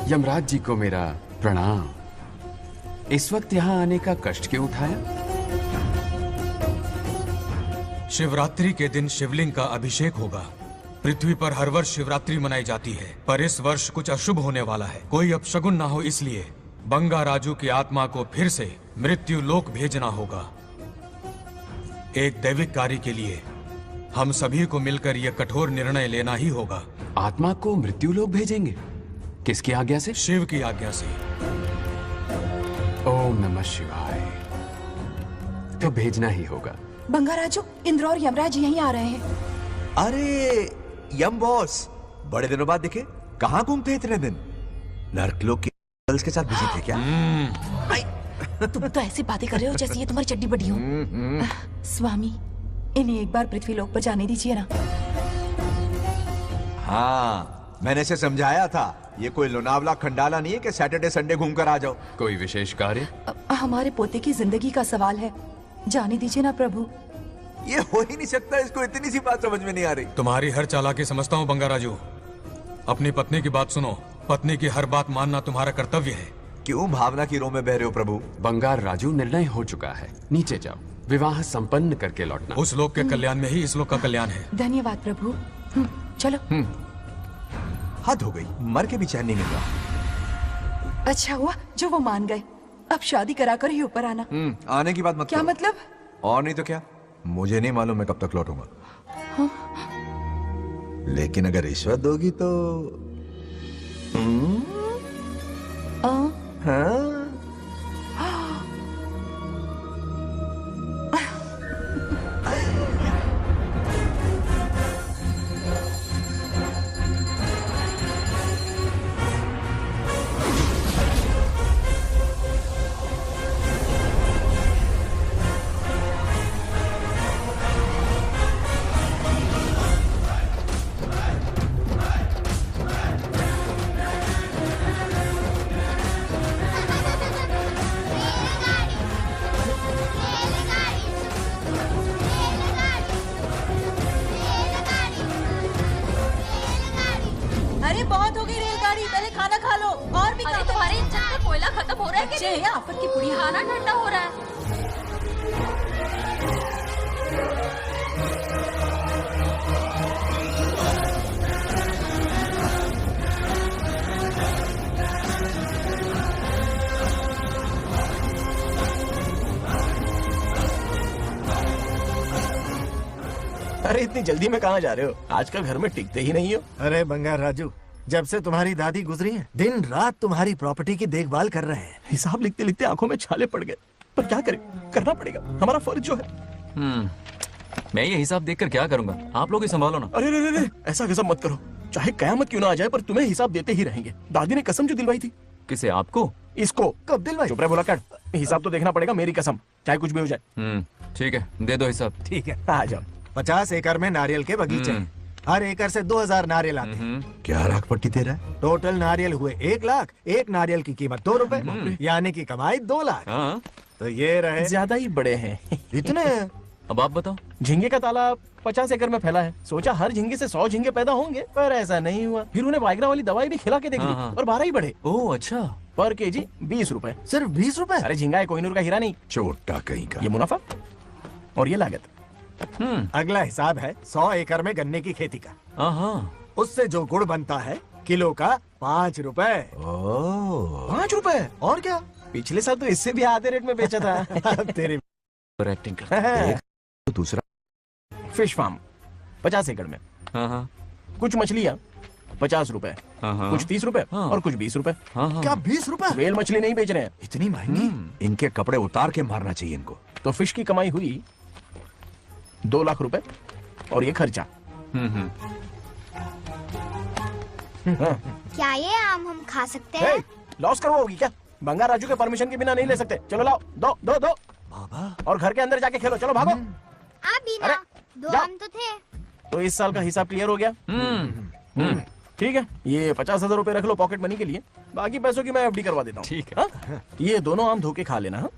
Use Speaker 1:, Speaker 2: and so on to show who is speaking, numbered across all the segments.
Speaker 1: यमराज जी को मेरा प्रणाम। इस वक्त यहाँ आने का कष्ट क्यों उठाया?
Speaker 2: शिवरात्रि के दिन शिवलिंग का अभिषेक होगा। पृथ्वी पर हर वर्ष शिवरात्रि मनाई जाती है, पर इस वर्ष कुछ अशुभ होने वाला है। कोई अपशगुन ना हो, इसलिए बंगा राजू की आत्मा को फिर से मृत्यु लोक भेजना होगा। एक दैविक कार्य के लिए हम सभी को मिलकर यह कठोर निर्णय लेना ही होगा।
Speaker 1: आत्मा को मृत्यु लोक भेजेंगे? किसकी आज्ञा से?
Speaker 2: शिव की आज्ञा से।
Speaker 1: ओम नमः शिवाय। तो भेजना ही होगा।
Speaker 3: बंगा राजू, इंद्र और यमराज यहीं आ रहे हैं।
Speaker 4: अरे यम बॉस, बड़े दिनों बाद दिखे। कहाँ घूमते इतने दिन? नर्कलोक के गर्ल्स के साथ बिजी थे क्या?
Speaker 3: तुम तो ऐसी बातें कर रहे हो जैसे ये तुम्हारी चड्डी बड़ी हो। स्वामी, इन्हें एक बार पृथ्वी लोक पर जाने दीजिए ना।
Speaker 4: हाँ, मैंने इसे समझाया था। ये कोई लोनावला खंडाला नहीं है कि सैटरडे संडे घूम कर आ जाओ।
Speaker 1: कोई विशेष कार्य?
Speaker 3: हमारे पोते की जिंदगी का सवाल है, जाने दीजिए ना प्रभु।
Speaker 4: ये हो ही नहीं सकता। इसको इतनी सी बात समझ में नहीं आ रही।
Speaker 2: तुम्हारी हर चालाकी समझता हूँ बंगा राजू। अपनी पत्नी की बात सुनो। पत्नी की हर बात मानना तुम्हारा कर्तव्य है।
Speaker 4: क्यों भावना की रो में बह रहे हो प्रभु?
Speaker 1: बंगार राजू, निर्णय हो चुका है। नीचे जाओ, विवाह संपन्न करके लौटना।
Speaker 2: उस लोक के कल्याण में ही इस लोक का कल्याण है।
Speaker 3: धन्यवाद प्रभु। चलो।
Speaker 4: हद हो गई, मर के भी चैन नहीं मिल रहा।
Speaker 3: अच्छा हुआ जो वो मान गए। अब शादी कराकर ही ऊपर आना।
Speaker 4: आने की बात मत
Speaker 3: क्या
Speaker 4: करो।
Speaker 3: मतलब?
Speaker 4: और नहीं तो क्या, मुझे नहीं मालूम मैं कब तक लौटूंगा।
Speaker 3: हाँ?
Speaker 4: लेकिन अगर रिश्वत दोगी तो हाँ?
Speaker 3: अरे बहुत हो गई रेलगाड़ी, पहले खाना खा लो। और भी
Speaker 5: अरे तुम्हारे इंजन का कोयला खत्म हो रहा है कि नहीं?
Speaker 3: आफत की पुड़ी।
Speaker 5: खाना ठंडा हो रहा है।
Speaker 6: अरे इतनी जल्दी में कहाँ जा रहे हो? आजकल घर में टिकते ही नहीं हो।
Speaker 7: अरे बंगार राजू, जब से तुम्हारी दादी गुजरी है, दिन रात तुम्हारी प्रॉपर्टी की देखभाल कर रहे हैं।
Speaker 6: हिसाब लिखते लिखते आंखों में छाले पड़ गए, पर क्या करें, करना पड़ेगा, हमारा फर्ज जो है।
Speaker 8: मैं ये हिसाब देखकर क्या करूंगा? आप लोग ही संभालो ना।
Speaker 6: अरे रे रे, ऐसा कसम मत करो। चाहे कयामत क्यों ना आ जाए, पर तुम्हें हिसाब देते ही रहेंगे। दादी ने कसम जो दिलवाई थी।
Speaker 8: किसे? आपको?
Speaker 6: इसको।
Speaker 7: कब दिलवाई?
Speaker 6: चुप रहे बोला कर। हिसाब तो देखना पड़ेगा, मेरी कसम, चाहे कुछ भी हो जाए।
Speaker 8: ठीक है, दे दो हिसाब।
Speaker 7: ठीक है,
Speaker 6: आ जाओ।
Speaker 7: 50 एकड़ में नारियल के बगीचे हैं। हर एकड़ से 2000 नारियल आते हैं।
Speaker 4: क्या राख पट्टी दे रहा है?
Speaker 7: टोटल नारियल हुए 1 लाख। एक नारियल की कीमत 2 रुपए, यानी कि कमाई 2 लाख।
Speaker 8: हाँ,
Speaker 7: तो ये रहे।
Speaker 6: ज्यादा ही बड़े हैं।
Speaker 7: इतने?
Speaker 8: अब आप बताओ।
Speaker 6: झींगे का तालाब 50 एकड़ में फैला है। सोचा हर झींगे से 100 झींगे पैदा होंगे, पर ऐसा नहीं हुआ। फिर उन्हें वाइग्रा वाली दवाई भी खिला के देख ली, और 12 ही बढ़े।
Speaker 8: ओह अच्छा।
Speaker 6: पर केजी 20 रुपए।
Speaker 7: सिर्फ 20 रुपए?
Speaker 6: अरे झींगा है, कोहिनूर का हीरा नहीं।
Speaker 4: छोटा कहीं का।
Speaker 6: ये मुनाफा और ये लागत।
Speaker 7: अगला हिसाब है 100 एकड़ में गन्ने की खेती का।
Speaker 8: हाँ,
Speaker 7: उससे जो गुड़ बनता है, किलो का 5 रुपए।
Speaker 6: 5 रुपए? और क्या, पिछले साल तो इससे भी आधे रेट में बेचा था।
Speaker 7: तेरी
Speaker 8: एक्टिंग कर।
Speaker 4: तो दूसरा
Speaker 6: फिश फार्म 50 एकड़ में।
Speaker 8: हाँ,
Speaker 6: कुछ मछलियाँ 50 रुपए, कुछ 30 रुपए, और कुछ 20 रुपए।
Speaker 7: क्या 20 रुपए?
Speaker 6: वेल मछली नहीं बेच रहे हैं।
Speaker 7: इतनी महंगी?
Speaker 4: इनके कपड़े उतार के मारना चाहिए इनको।
Speaker 6: तो फिश की कमाई हुई 2 लाख रुपए, और ये खर्चा।
Speaker 9: क्या ये आम हम खा सकते हैं?
Speaker 6: लॉस करवाओगी क्या? बंगार राजू के परमिशन के बिना नहीं ले सकते। चलो लाओ, दो दो दो।
Speaker 4: बाबा,
Speaker 6: और घर के अंदर जाके खेलो। चलो भागो।
Speaker 9: आप भी ना, 2
Speaker 6: जाओ।
Speaker 9: आम तो थे।
Speaker 6: तो इस साल का हिसाब क्लियर हो गया। ठीक है, ये 50,000 रुपए रख लो पॉकेट मनी के लिए। बाकी पैसों की मैं एफडी करवा देता हूँ।
Speaker 8: ठीक है।
Speaker 6: हाँ? ये दोनों आम धो के खा लेना। हाँ?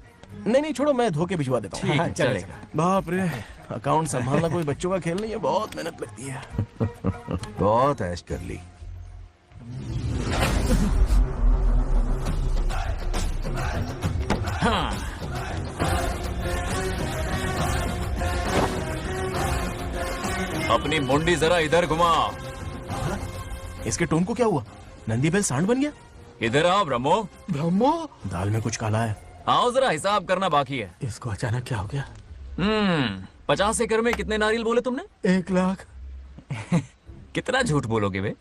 Speaker 6: नहीं छोड़ो, मैं धो के भिजवा देता हूँ।
Speaker 8: ठीक है,
Speaker 6: चलेगा। बाप रे, अकाउंट संभालना कोई बच्चों का खेल नहीं है, बहुत मेहनत लगती है।
Speaker 4: बहुत ऐश कर ली।
Speaker 8: अपनी मुंडी जरा इधर घुमा।
Speaker 6: इसके टोन को क्या हुआ? नंदी बैल सांड बन गया?
Speaker 8: इधर आओ ब्रह्मो।
Speaker 6: ब्रह्मो, दाल में कुछ काला है।
Speaker 8: आओ जरा हिसाब करना बाकी है।
Speaker 6: इसको अचानक क्या हो गया?
Speaker 8: 50 एकड़ में कितने नारियल बोले तुमने?
Speaker 6: 1 लाख।
Speaker 8: कितना झूठ बोलोगे बे?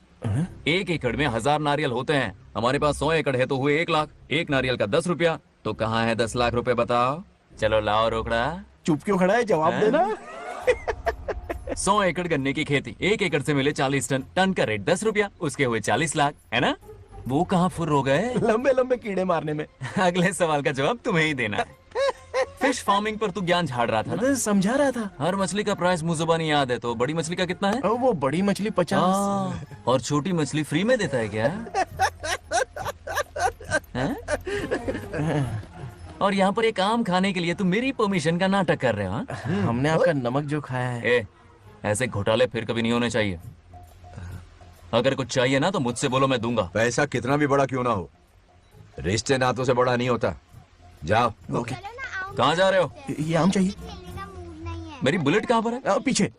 Speaker 8: 1 एकड़ में 1000 नारियल होते हैं। हमारे पास 100 एकड़ है तो हुए 1 लाख। एक नारियल का 10 रुपया, तो कहाँ है 10 लाख रुपए बताओ? चलो लाओ रोकड़ा।
Speaker 6: चुप क्यों खड़ा है? जवाब देना।
Speaker 8: 100 एकड़ गन्ने की खेती, 1 एकड़ से मिले 40 टन। टन का रेट 10 रुपया, उसके हुए 40 लाख, है ना? वो कहाँ फुर हो गए?
Speaker 6: लंबे लंबे कीड़े मारने में।
Speaker 8: अगले सवाल का जवाब तुम्हें ही देना है। फिश फार्मिंग पर तू ज्ञान झाड़ रहा था ना?
Speaker 6: समझा रहा था।
Speaker 8: हर मछली का प्राइस मुझे जुबानी याद है, तो बड़ी मछली का कितना है?
Speaker 6: वो बड़ी मछली 50।
Speaker 8: और छोटी मछली फ्री में देता है क्या? हैं? और यहाँ पर एक आम खाने के लिए तुम मेरी परमिशन का नाटक कर रहे हो?
Speaker 6: हमने आपका नमक जो खाया है।
Speaker 8: ऐसे घोटाले फिर कभी नहीं होने चाहिए। अगर कुछ चाहिए ना तो मुझसे बोलो, मैं दूंगा।
Speaker 4: पैसा कितना भी बड़ा क्यों ना हो, रिश्ते नातों से बड़ा नहीं होता। जाओ।
Speaker 6: ओके।
Speaker 8: कहाँ जा रहे हो?
Speaker 6: ये आम चाहिए।
Speaker 9: खेलने का मूड नहीं है।
Speaker 8: मेरी बुलेट कहाँ पर है?
Speaker 6: पीछे।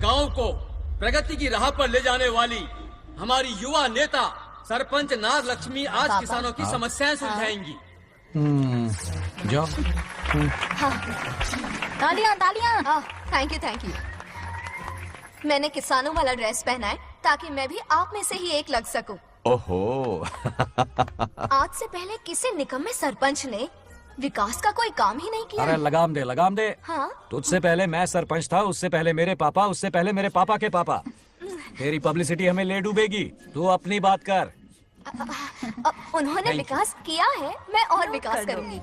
Speaker 10: गांव को प्रगति की राह पर ले जाने वाली हमारी युवा नेता सरपंच नाग लक्ष्मी आज किसानों की समस्याएं सुलझाएंगी।
Speaker 2: जाओ।
Speaker 5: तालियां तालियां। Thank you. मैंने किसानों वाला ड्रेस पहना है ताकि मैं भी आप में से ही एक लग सकूं।
Speaker 4: ओहो।
Speaker 5: आज से पहले किसी निकम्मे सरपंच ने विकास का कोई काम ही नहीं किया।
Speaker 11: अरे लगाम दे।
Speaker 5: हाँ?
Speaker 11: तुझसे पहले मैं सरपंच था, उससे पहले मेरे पापा, उससे पहले मेरे पापा के पापा। तेरी पब्लिसिटी हमें ले डूबेगी। तू अपनी बात कर।
Speaker 5: उन्होंने विकास किया है, मैं और विकास करूंगी।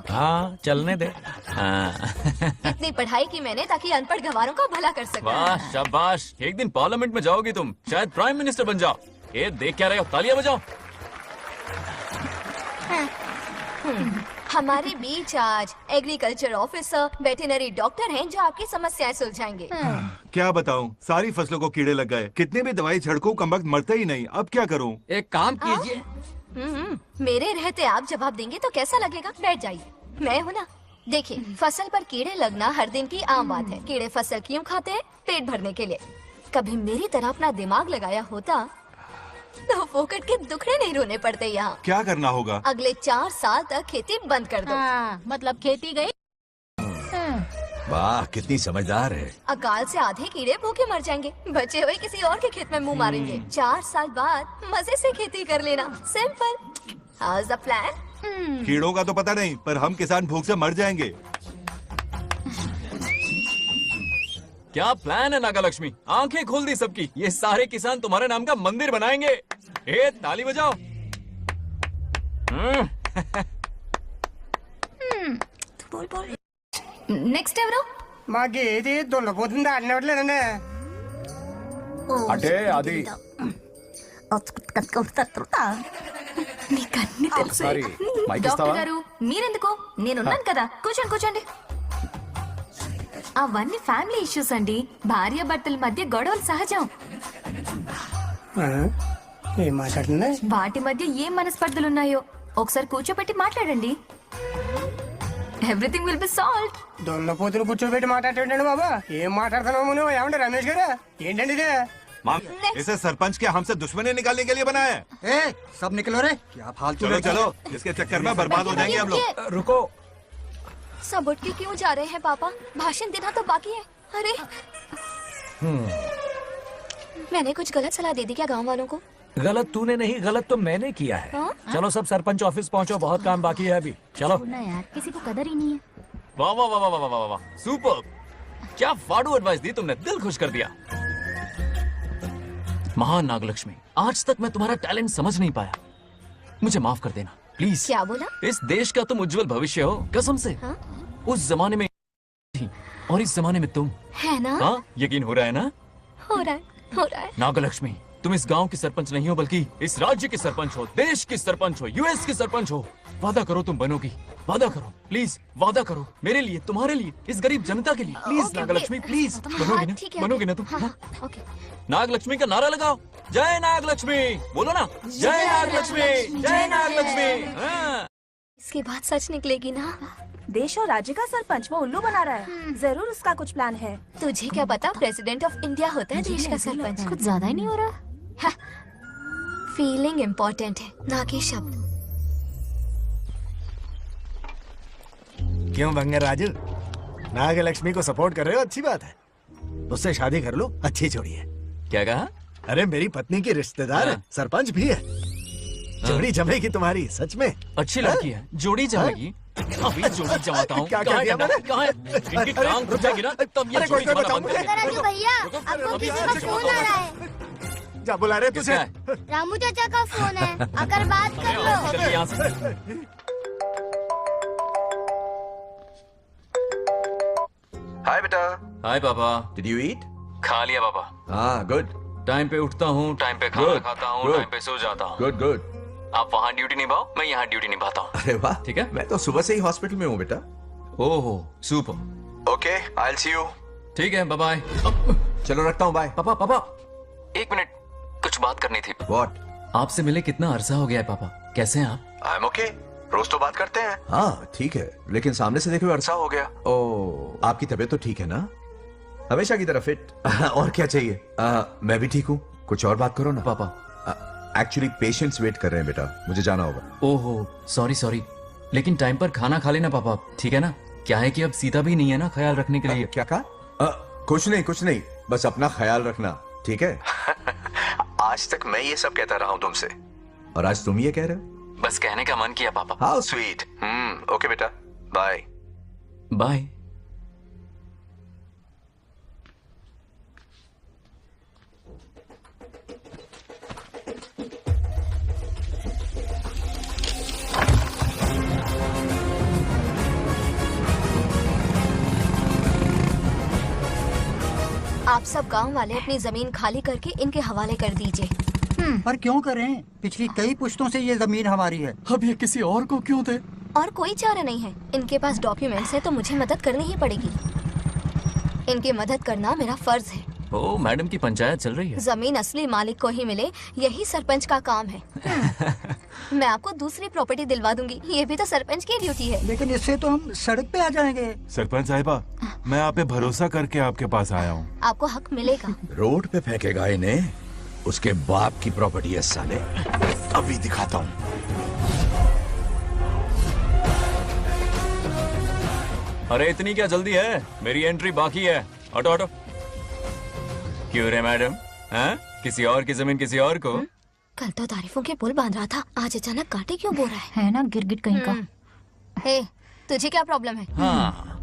Speaker 11: हाँ, चलने दे।
Speaker 5: इतनी पढ़ाई की मैंने ताकि अनपढ़ गंवारों का भला कर सकूं।
Speaker 8: वाह शाबाश। एक दिन पार्लियामेंट में जाओगी तुम, शायद प्राइम मिनिस्टर बन जाओ। ये देख क्या रहे हो? तालियां बजाओ।
Speaker 5: हमारे बीच आज एग्रीकल्चर ऑफिसर, वेटरनरी डॉक्टर हैं जो आपकी समस्याएं सुलझाएंगे।
Speaker 12: क्या बताऊं, सारी फसलों को कीड़े लग गए। कितने भी दवाई छिड़को, कमबख्त मरते ही नहीं। अब क्या करूं?
Speaker 10: एक काम कीजिए।
Speaker 5: मेरे रहते आप जवाब देंगे तो कैसा लगेगा? बैठ जाइए, मैं हूँ ना। देखिए, फसल पर कीड़े लगना हर दिन की आम बात है। कीड़े फसल क्यों खाते हैं? पेट भरने के लिए। कभी मेरी तरह अपना दिमाग लगाया होता तो फोकट के दुखड़े नहीं रोने पड़ते यहाँ।
Speaker 12: क्या करना होगा?
Speaker 5: अगले 4 साल तक खेती बंद कर दो।
Speaker 3: मतलब खेती गई।
Speaker 4: वाह, कितनी समझदार है।
Speaker 5: अकाल से आधे कीड़े भूखे मर जाएंगे, बचे हुए किसी और के खेत में मुंह मारेंगे। 4 साल बाद मजे से खेती कर लेना। Simple. How is the plan?
Speaker 12: कीड़ों का तो पता नहीं, पर हम किसान भूख से मर जाएंगे।
Speaker 8: क्या प्लान है नागा लक्ष्मी? आंखें खोल दी सबकी। ये सारे किसान तुम्हारे नाम का मंदिर बनाएंगे। ए, ताली बजाओ।
Speaker 5: बोल। नेक्स्ट ఎవరు?
Speaker 10: మాకేది దొల్లపోతుంది ఆడినట్లేదండి.
Speaker 11: అంటే అది
Speaker 5: నీకన్నీ తెలుసు.
Speaker 11: సారీ, మైక్
Speaker 5: డాక్టర్
Speaker 11: ఇస్తావా?
Speaker 5: గారు మీరెందుకు? నేనున్నాను కదా. కూర్చోండి. అవన్నీ ఫ్యామిలీ ఇష్యూస్ అండి. భార్య భర్తల మధ్య గొడవలు సహజం.
Speaker 10: ఏం మాట్లాడుతుంది?
Speaker 5: వాటి మధ్య ఏం మనస్పర్ధలున్నాయో ఒకసారి కూర్చోబెట్టి మాట్లాడండి. Everything will be solved.
Speaker 10: దొల్లపోతులు కూర్చోబెట్టి మాట్లాడేటండి బాబా. ఏం మాట్లాడుతున్నావు నువ్వు? ఏమండి రమేష్ గారు? ఏంటండి ఇది?
Speaker 12: इसे सरपंच के हमसे दुश्मनी निकालने के लिए बनाया है।
Speaker 13: ए, सब निकलो रे, क्या फालतू
Speaker 12: चलो
Speaker 13: लड़की है।
Speaker 12: चलो, इसके चक्कर में बर्बाद हो जाएंगे हम लोग।
Speaker 11: रुको,
Speaker 5: सब उठ के क्यों जा रहे हैं पापा? भाषण देना तो बाकी है। अरे मैंने कुछ गलत सलाह दे दी क्या गांव वालों को?
Speaker 11: गलत तूने नहीं, गलत तो मैंने किया है।
Speaker 5: हाँ?
Speaker 11: चलो सब सरपंच ऑफिस पहुंचो, बहुत काम बाकी है अभी। चलो।
Speaker 9: ना यार, किसी को कदर ही नहीं है।
Speaker 8: वाह वाह वाह वाह वाह वाह वाह, सुपर! क्या फाड़ू एडवाइस दी तुमने, दिल खुश कर दिया। महान नागलक्ष्मी, आज तक मैं तुम्हारा टैलेंट समझ नहीं पाया, मुझे माफ कर देना प्लीज।
Speaker 5: क्या बोला?
Speaker 8: इस देश का तुम उज्जवल भविष्य हो, कसम से।
Speaker 5: हाँ?
Speaker 8: उस जमाने में थी और इस जमाने में तुम।
Speaker 5: है ना?
Speaker 8: हाँ, यकीन हो रहा है ना?
Speaker 5: हो रहा है।
Speaker 8: नागलक्ष्मी, तुम इस गांव की सरपंच नहीं हो, बल्कि इस राज्य की सरपंच हो, देश की सरपंच हो, यूएस की सरपंच हो। वादा करो तुम बनोगी, वादा करो प्लीज, वादा करो मेरे लिए, तुम्हारे लिए, इस गरीब जनता के लिए, प्लीज नागलक्ष्मी, प्लीज। बनोगी ना?
Speaker 5: ठीक है।
Speaker 8: बनोगी ना तुम?
Speaker 5: हाँ,
Speaker 8: हाँ?
Speaker 5: ओके।
Speaker 8: नागलक्ष्मी का नारा लगाओ, जय नागलक्ष्मी, बोलो ना, जय नागलक्ष्मी, जय नागलक्ष्मी। हाँ।
Speaker 5: इसके बाद सच निकलेगी ना?
Speaker 3: देश और राज्य का सरपंच वो उल्लू बना रहा है। जरूर उसका कुछ प्लान है।
Speaker 5: तुझे क्या पता, प्रेसिडेंट ऑफ इंडिया होता है देश का सरपंच। कुछ ज्यादा ही नहीं हो रहा? फीलिंग इम्पोर्टेंट है, ना कि शब्द।
Speaker 7: क्यों बंगर राजू, नागलक्ष्मी को सपोर्ट कर रहे हो? अच्छी बात है, उससे शादी कर लो, अच्छी जोड़ी है।
Speaker 8: क्या कहा?
Speaker 7: अरे मेरी पत्नी की रिश्तेदार है, सरपंच भी है, जोड़ी जमेगी तुम्हारी, सच में।
Speaker 8: अच्छी लड़की है, जोड़ी जमेगी। अभी जोड़ी जमाता हूँ।
Speaker 7: क्या
Speaker 8: कहाँ है
Speaker 7: किया
Speaker 8: डंडा?
Speaker 7: मैंने?
Speaker 8: कहाँ है? इनकी टांग घुट जाएगी ना, तब ये
Speaker 7: अरे
Speaker 8: जोड़ी
Speaker 7: कोई
Speaker 8: जमाना
Speaker 7: बताओ
Speaker 8: बंद
Speaker 7: मुझे।
Speaker 8: करेगी।
Speaker 9: राजू भैया, आपको किसी का फोन आ रहा है।
Speaker 7: जा बुला रहे तुझे।
Speaker 8: किसका है?
Speaker 9: रामू चाचा का फोन है, आकर बात कर लो।
Speaker 8: चल यहाँ से।
Speaker 4: हाय बेटा।
Speaker 8: हाय पापा।
Speaker 4: Did you eat?
Speaker 8: खा लिया पापा।
Speaker 4: हाँ, गुड
Speaker 8: टाइम पे उठता हूँ, टाइम पे खाना
Speaker 4: Good,
Speaker 8: खाता हूँ,
Speaker 4: good.
Speaker 8: टाइम पे सो जाता हूँ।
Speaker 4: Good good.
Speaker 8: आप वहाँ ड्यूटी निभाओ, मैं यहाँ ड्यूटी निभाता हूँ।
Speaker 4: अरे वाह,
Speaker 8: ठीक है।
Speaker 4: मैं तो सुबह से ही हॉस्पिटल में हूँ बेटा।
Speaker 8: ओहो, super.
Speaker 4: Okay, I will see you.
Speaker 8: ठीक है, बाय बाय।
Speaker 4: चलो रखता हूँ, बाय।
Speaker 8: पापा पापा, एक मिनट, कुछ बात करनी थी।
Speaker 4: व्हाट?
Speaker 8: आपसे मिले कितना अरसा हो गया है पापा, कैसे हैं आप?
Speaker 4: आई एम ओके, रोज तो बात करते हैं। हाँ ठीक है, लेकिन सामने से देखे हुए अरसा हो गया। ओ, आपकी तबीयत तो ठीक है ना? हमेशा की तरह फिट। और क्या चाहिए? मैं भी ठीक हूँ, कुछ और बात करो ना।
Speaker 8: पापा,
Speaker 4: एक्चुअली पेशेंट्स वेट कर रहे हैं बेटा, मुझे जाना होगा।
Speaker 8: ओहो, सॉरी सॉरी, लेकिन टाइम पर खाना खा लेना पापा, ठीक है ना? क्या है कि अब सीता भी नहीं है ना ख्याल रखने के लिए।
Speaker 4: क्या कहा? कुछ नहीं, बस अपना ख्याल रखना, ठीक है? आज तक मैं ये सब कहता रहा हूँ तुमसे, और आज तुम ये कह रहे हो?
Speaker 8: बस कहने का मन किया पापा।
Speaker 4: How sweet. ओके बेटा, बाय
Speaker 8: बाय।
Speaker 5: आप सब गांव वाले अपनी जमीन खाली करके इनके हवाले कर दीजिए।
Speaker 13: पर क्यों करें? पिछली कई पुश्तों से ये जमीन हमारी है।
Speaker 6: अब ये किसी और को क्यों दे?
Speaker 5: और कोई चारा नहीं है, इनके पास डॉक्यूमेंट्स है तो मुझे मदद करनी ही पड़ेगी। इनकी मदद करना मेरा फर्ज है।
Speaker 8: ओ, मैडम की पंचायत चल रही है।
Speaker 5: जमीन असली मालिक को ही मिले, यही सरपंच का काम है। मैं आपको दूसरी प्रॉपर्टी दिलवा दूंगी, ये भी तो सरपंच की ड्यूटी है।
Speaker 13: लेकिन इससे तो हम सड़क पे आ जाएंगे।
Speaker 12: सरपंच साहिबा, मैं आप पे भरोसा करके आपके पास आया हूँ।
Speaker 5: आपको हक मिलेगा।
Speaker 4: रोड पे फेंकेगा इन्हें, उसके बाप की प्रॉपर्टी है साले, अभी दिखाता हूँ।
Speaker 8: अरे इतनी क्या जल्दी है, मेरी एंट्री बाकी है। हटो हटो। क्यों रे मैडम, हैं? किसी और की जमीन किसी और को?
Speaker 5: कल तो तारीफों के पुल बांध रहा था, आज अचानक कांटे क्यों बो रहा
Speaker 3: है ना गिरगिट कहीं का।
Speaker 5: हे, तुझे क्या प्रॉब्लम है?
Speaker 8: हाँ,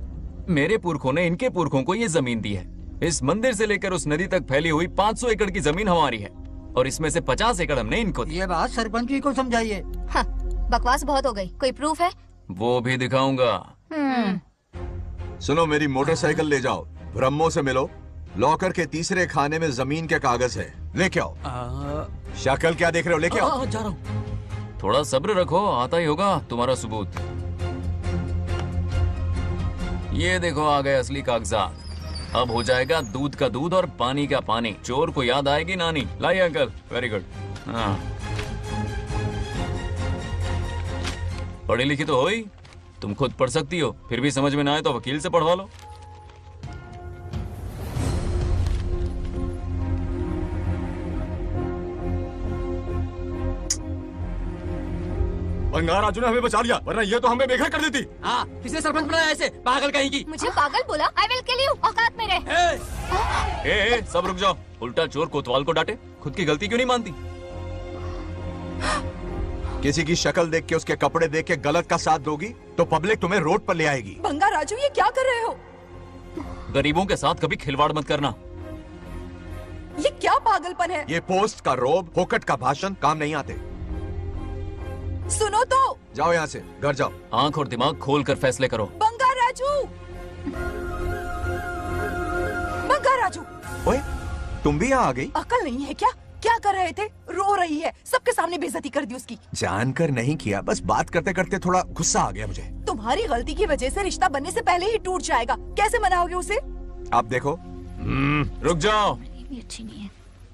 Speaker 8: मेरे पुरखों ने इनके पुरखों को ये जमीन दी है। इस मंदिर से लेकर उस नदी तक फैली हुई 500 एकड़ की जमीन हमारी है, और इसमें से 50 एकड़ हमने इनको दी।
Speaker 13: ये बात सरपंच जी को समझाइए।
Speaker 5: हाँ, बकवास बहुत हो गई, कोई प्रूफ है?
Speaker 8: वो भी दिखाऊंगा।
Speaker 4: सुनो, मेरी मोटरसाइकिल ले जाओ, ब्रह्मो से मिलो, लॉकर के तीसरे खाने में जमीन के कागज है, लेके आओ। शक्ल क्या देख रहे हो, लेके आओ।
Speaker 8: जा रहा हूँ। थोड़ा सब्र रखो, आता ही होगा तुम्हारा सबूत। ये देखो, आ गए असली कागजात। अब हो जाएगा दूध का दूध और पानी का पानी। चोर को याद आएगी नानी। लाइए अंकल, वेरी गुड। हाँ, पढ़ी लिखी तो हो ही, तुम खुद पढ़ सकती हो, फिर भी समझ में ना आए तो वकील से पढ़वा लो।
Speaker 14: बंगार राजू ने हमें बचा लिया, वरना ये तो हमें बेघर कर देती।
Speaker 10: हाँ, किसने सरपंच बनाया ऐसे पागल कहीं की?
Speaker 5: मुझे पागल बोला? आई विल किल यू, औकात में रहे।
Speaker 8: ए, सब रुक जाओ। उल्टा चोर कोतवाल को डांटे, खुद की गलती क्यों नहीं मानती?
Speaker 4: किसी की शक्ल देख के, उसके कपड़े देख के गलत का साथ दोगी तो पब्लिक तुम्हें रोड पर ले आएगी।
Speaker 3: बंगा राजू, ये क्या कर रहे हो?
Speaker 8: गरीबों के साथ कभी खिलवाड़ मत करना।
Speaker 3: ये क्या पागलपन है?
Speaker 4: ये पोस्ट का रोब, फोकट का भाषण काम नहीं आते।
Speaker 3: सुनो तो।
Speaker 4: जाओ यहाँ से, घर जाओ।
Speaker 8: आंख और दिमाग खोल कर फैसले करो।
Speaker 3: बंगा राजू, बंगा राजू।
Speaker 4: ओए, तुम भी यहाँ आ गई?
Speaker 3: अकल नहीं है क्या? क्या कर रहे थे? रो रही है, सबके सामने बेइज्जती कर दी उसकी।
Speaker 4: जानकर नहीं किया, बस बात करते करते थोड़ा गुस्सा आ गया मुझे।
Speaker 3: तुम्हारी गलती की वजह से रिश्ता बनने से पहले ही टूट जाएगा, कैसे मनाओगे उसे?
Speaker 4: आप देखो।
Speaker 8: रुक जाओ।
Speaker 5: अच्छी नहीं है।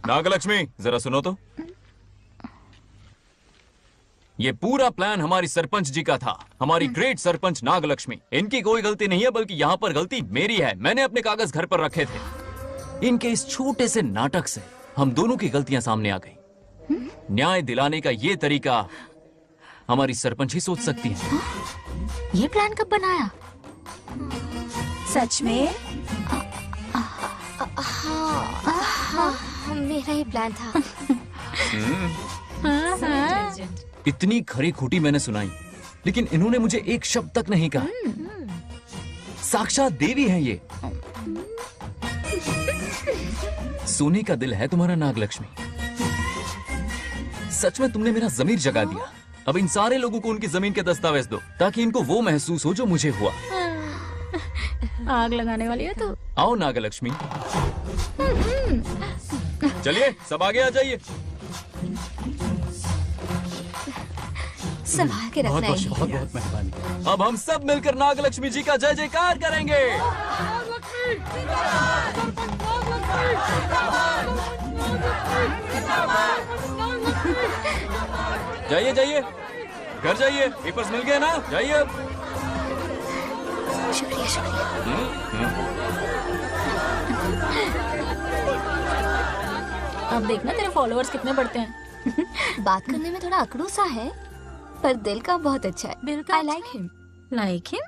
Speaker 8: नागलक्ष्मी, जरा सुनो तो। ये पूरा प्लान हमारी सरपंच जी का था, हमारी ग्रेट सरपंच नागलक्ष्मी। इनकी कोई गलती नहीं है, बल्कि यहाँ पर गलती मेरी है। मैंने अपने कागज घर पर रखे थे। इनके इस छोटे से नाटक से हम दोनों की गलतियां सामने आ गई। न्याय दिलाने का ये तरीका हमारी सरपंच ही सोच सकती है।
Speaker 5: ये प्लान कब बनाया?
Speaker 3: सच में?
Speaker 5: हाँ, मेरा ही प्लान था।
Speaker 8: इतनी खरी खोटी मैंने सुनाई, लेकिन इन्होंने मुझे एक शब्द तक नहीं कहा। साक्षात देवी है ये। सोने का दिल है तुम्हारा नागलक्ष्मी। सच में तुमने मेरा जमीर जगा दिया। अब इन सारे लोगों को उनकी जमीन के दस्तावेज दो, ताकि इनको वो महसूस हो जो मुझे हुआ।
Speaker 5: आग लगाने वाली है तू।
Speaker 8: आओ नागलक्ष्मी, चलिए सब आगे आ जाइए।
Speaker 5: संभाल के रखना है।
Speaker 11: बहुत बहुत मेहरबानी।
Speaker 8: अब हम सब मिलकर नागलक्ष्मी जी का जय जयकार करेंगे। जाइए जाइए, घर जाइए। पेपर्स मिल गए ना? जाइए अब।
Speaker 5: शुक्रिया शुक्रिया।
Speaker 15: अब देखना तेरे फॉलोअर्स कितने बढ़ते हैं।
Speaker 5: बात करने में थोड़ा अकड़ू सा है, पर दिल का बहुत अच्छा है। I like him.
Speaker 15: Like him?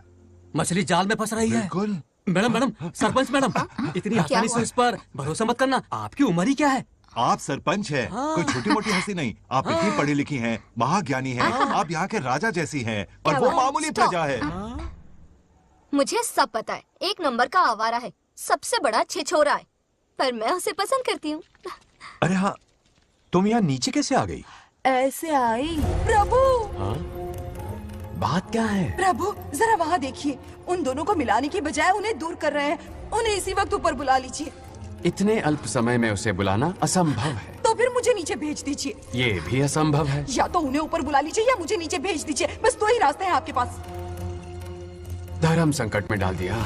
Speaker 10: मछली जाल में फंस रही है।
Speaker 12: बिल्कुल।
Speaker 10: मैडम मैडम, सरपंच मैडम, इतनी आसानी से इस पर भरोसा मत करना। आपकी उम्र ही क्या है?
Speaker 12: आप सरपंच हैं, कोई छोटी मोटी हस्ती नहीं। आप इतनी पढ़ी लिखी हैं, महाज्ञानी हैं, आप यहाँ के राजा जैसी हैं, और वो मामूली प्रजा है।
Speaker 5: मुझे सब पता है, एक नंबर का आवारा है, सबसे बड़ा छिछोरा है, पर मैं उसे पसंद करती हूँ।
Speaker 4: अरे हाँ, तुम यहाँ नीचे कैसे आ गई?
Speaker 3: ऐसे आई। प्रभु,
Speaker 1: बात क्या है?
Speaker 3: प्रभु जरा वहाँ देखिए, उन दोनों को मिलाने की बजाय उन्हें दूर कर रहे हैं। उन्हें इसी वक्त ऊपर बुला लीजिए।
Speaker 1: इतने अल्प समय में उसे बुलाना असंभव है।
Speaker 3: तो फिर मुझे नीचे भेज दीजिए।
Speaker 1: ये भी असंभव है।
Speaker 3: या तो उन्हें ऊपर बुला लीजिए या मुझे नीचे भेज दीजिए, बस दो ही रास्ते हैं आपके पास।
Speaker 1: धर्म संकट में डाल दिया।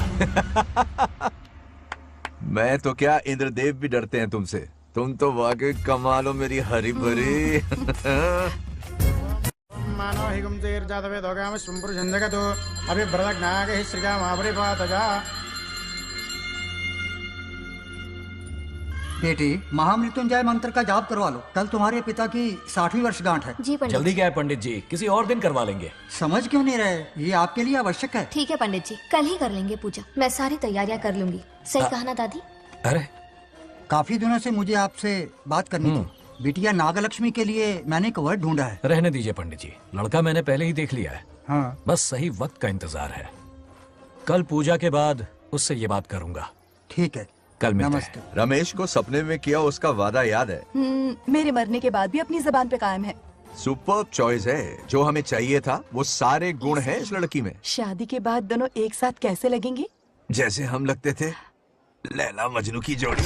Speaker 4: मैं तो क्या, इंद्रदेव भी डरते हैं तुमसे। तुम तो वाकई कमाल हो मेरी हरी भरी।
Speaker 16: मानो हिगम तेर जातवे दोगाम सुंपुर जंदगतो अभी ब्रदक नागे श्रीगा महाबरी पातजा।
Speaker 13: बेटी, महामृत्युंजय मंत्र का जाप करवा लो, कल तुम्हारे पिता की 60वीं वर्षगांठ है।
Speaker 5: जी पंडित।
Speaker 11: जल्दी क्या है पंडित जी, किसी और दिन करवा लेंगे।
Speaker 13: समझ क्यों नहीं रहे? ये आपके लिए आवश्यक है।
Speaker 5: ठीक है पंडित जी, कल ही कर लेंगे पूजा। मैं सारी तैयारियां कर लूंगी। सही कहा ना दादी?
Speaker 11: अरे
Speaker 13: काफी दिनों से मुझे आपसे बात करनी थी। बिटिया नागलक्ष्मी के लिए मैंने एक वर्ड ढूंढा है।
Speaker 11: रहने दीजिए पंडित जी, लड़का मैंने पहले ही देख लिया है।
Speaker 13: हाँ।
Speaker 11: बस सही वक्त का इंतजार है। कल पूजा के बाद उससे ये बात करूंगा।
Speaker 13: ठीक है,
Speaker 11: कल मिलते हैं।
Speaker 4: रमेश को सपने में किया उसका वादा याद है?
Speaker 3: मेरे मरने के बाद भी अपनी जबान पे कायम है।
Speaker 4: सुपर्ब चॉइस है। जो हमें चाहिए था वो सारे गुण हैं इस लड़की में।
Speaker 3: शादी के बाद दोनों एक साथ कैसे लगेंगे?
Speaker 4: जैसे हम लगते थे लैला मजनू की जोड़ी।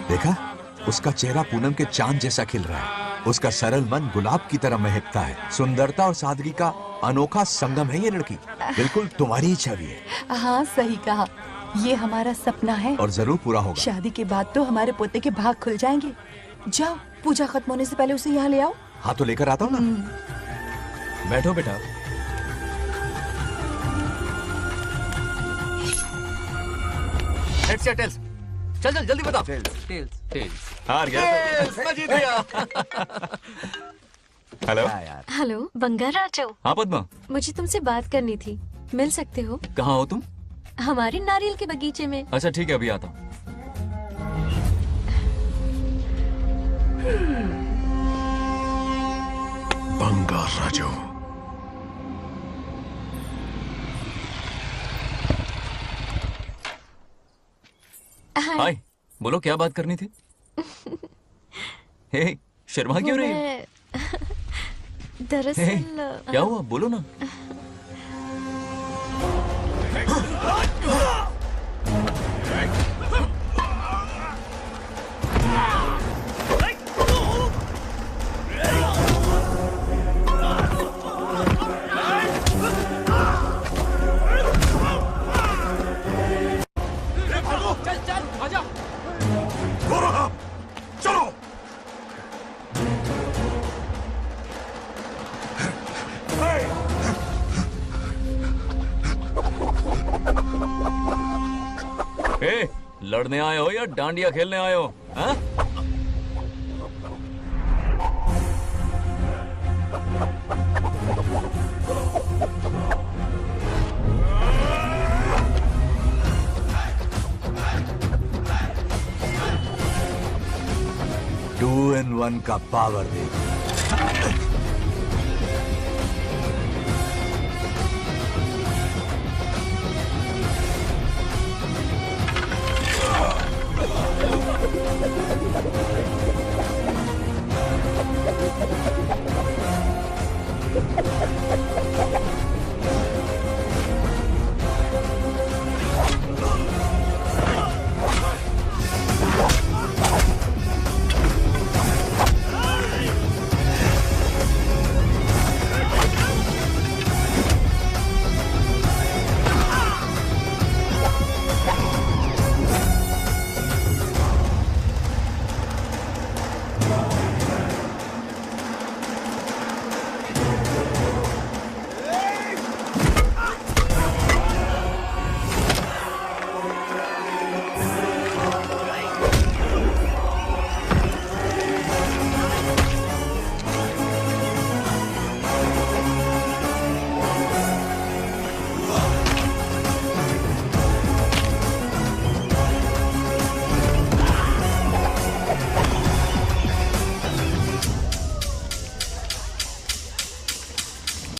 Speaker 4: देखा, उसका चेहरा पूनम के चांद जैसा खिल रहा है। उसका सरल मन गुलाब की तरह महकता है। सुंदरता और सादगी का अनोखा संगम है ये लड़की। बिल्कुल तुम्हारी ही छवि है।
Speaker 3: हाँ सही कहा, ये हमारा सपना है
Speaker 4: और जरूर पूरा होगा।
Speaker 3: शादी के बाद तो हमारे पोते के भाग खुल जाएंगे। जाओ, पूजा खत्म होने से पहले उसे यहाँ ले आओ।
Speaker 4: हाँ तो लेकर आता हूँ ना।
Speaker 11: बैठो बेटा।
Speaker 8: हेड्स या टेल्स? चल चल जल्दी बता। टेल्स। हार गया। मैं जीत गया। हेलो।
Speaker 17: हेलो बंगाराजो।
Speaker 8: हाँ पद्मा।
Speaker 17: मुझे तुमसे बात करनी थी, मिल सकते हो?
Speaker 8: कहाँ हो तुम?
Speaker 17: हमारे नारियल के बगीचे में।
Speaker 8: अच्छा ठीक है, अभी आता हूँ।
Speaker 14: बंगाराजो।
Speaker 8: हाय, बोलो क्या बात करनी थी? हे, शर्मा क्यों रही हो?
Speaker 17: दरअसल
Speaker 8: क्या हुआ, बोलो ना।
Speaker 10: चल चल आजा।
Speaker 14: चलो।
Speaker 8: ए, लड़ने आए हो या डांडिया खेलने आए हो? हाँ?
Speaker 4: टू इन वन का पावर देखो।